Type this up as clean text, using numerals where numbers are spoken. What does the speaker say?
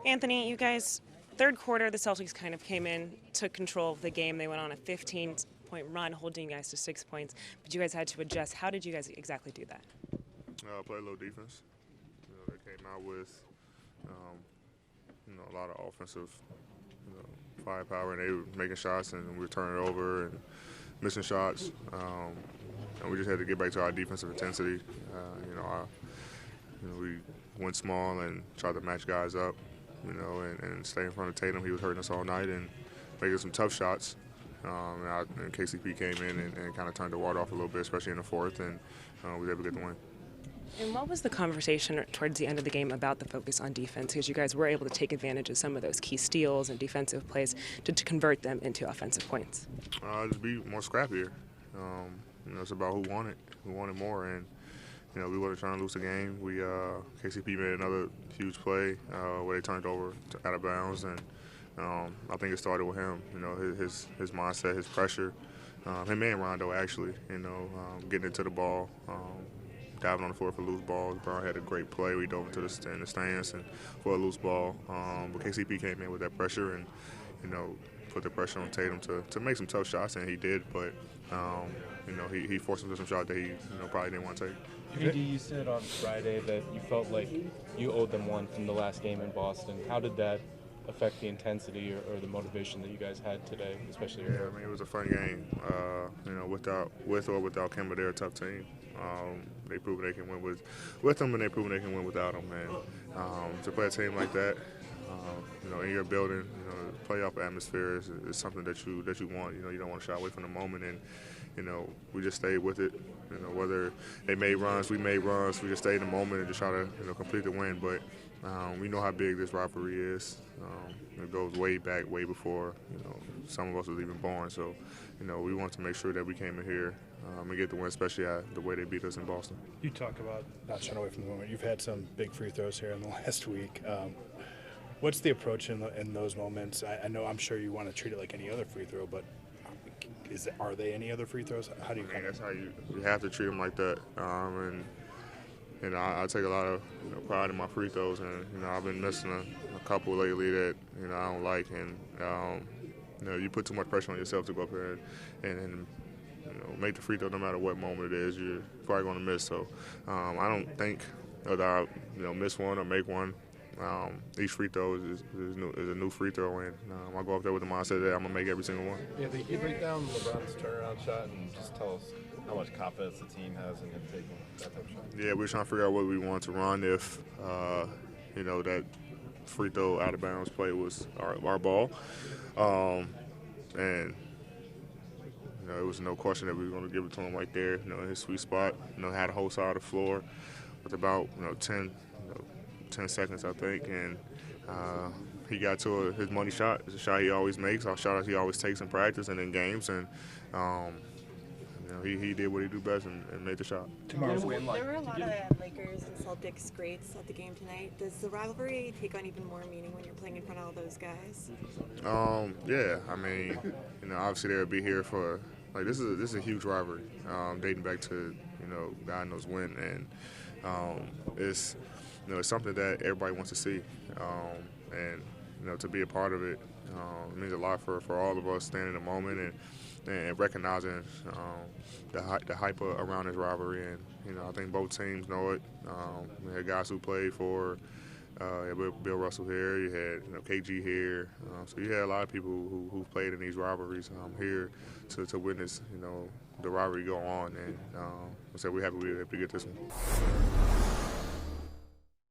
Anthony, you guys, third quarter, the Celtics kind of came in, took control of the game. They went on a 15-point run, holding you guys to 6 points, but you guys had to adjust. How did you guys exactly do that? Play a little defense. They came out with, a lot of offensive, firepower, and they were making shots, and we were turning it over and missing shots. And we just had to get back to our defensive intensity. We went small and tried to match guys up, and stay in front of Tatum. He was hurting us all night and making some tough shots. And KCP came in and kind of turned the water off a little bit, especially in the fourth, and we were able to get the win. And what was the conversation towards the end of the game about the focus on defense? Because you guys were able to take advantage of some of those key steals and defensive plays to convert them into offensive points. Just be more scrappier. It's about who wanted more, and we weren't trying to lose the game. KCP made another huge play where they turned over out of bounds, and I think it started with him. His mindset, his pressure. Him and Rondo actually, getting into the ball. Diving on the floor for loose balls. Brown had a great play. We dove into the stands and for a loose ball. But KCP came in with that pressure and, put the pressure on Tatum to make some tough shots, and he did. But, he forced him to some shots that he probably didn't want to take. AD, you said on Friday that you felt like you owed them one from the last game in Boston. How did that affect the intensity or the motivation that you guys had today, especially? Yeah, it was a fun game. With or without Kemba, they're a tough team. They proven they can win with them, and they proven they can win without them. And to play a team like that, in your building, playoff atmosphere is something that you want. You don't want to shy away from the moment, and we just stayed with it. Whether they made runs, we made runs. We just stayed in the moment and just try to complete the win. But we know how big this rivalry is. It goes way back, way before some of us was even born. So we want to make sure that we came in here and get the win, especially the way they beat us in Boston. You talk about not shying away from the moment. You've had some big free throws here in the last week. What's the approach in those moments? I'm sure you want to treat it like any other free throw, but are they any other free throws? How do you? That's how you have to treat them like that. I take a lot of pride in my free throws, and I've been missing a couple lately that I don't like, and you put too much pressure on yourself to go up there and make the free throw no matter what moment it is. You're probably going to miss. So I don't think whether I miss one or make one. Each free throw is a new free throw, and I go up there with the mindset that I'm gonna make every single one. Yeah, can you break down LeBron's turnaround shot and just tell us how much confidence the team has in him taking that type of shot? Yeah, we're trying to figure out what we want to run if that free throw out of bounds play was our ball, and it was no question that we were going to give it to him right there. In his sweet spot. Had a whole side of the floor with about 10 seconds, I think, and he got to his money shot. It's a shot he always makes, a shot he always takes in practice and in games, and he did what he do best and made the shot. Tomorrow's win, there were a lot of Lakers and Celtics greats at the game tonight. Does the rivalry take on even more meaning when you're playing in front of all those guys? Yeah, obviously they'll be here for this is a huge rivalry, dating back to God knows when, and it's something that everybody wants to see, and to be a part of it means a lot for all of us standing in the moment and recognizing the hype around this rivalry. And I think both teams know it. We had guys who played for Bill Russell here. You had KG here. So you had a lot of people who played in these rivalries here to witness the rivalry go on. And so we're happy we were able to get this one.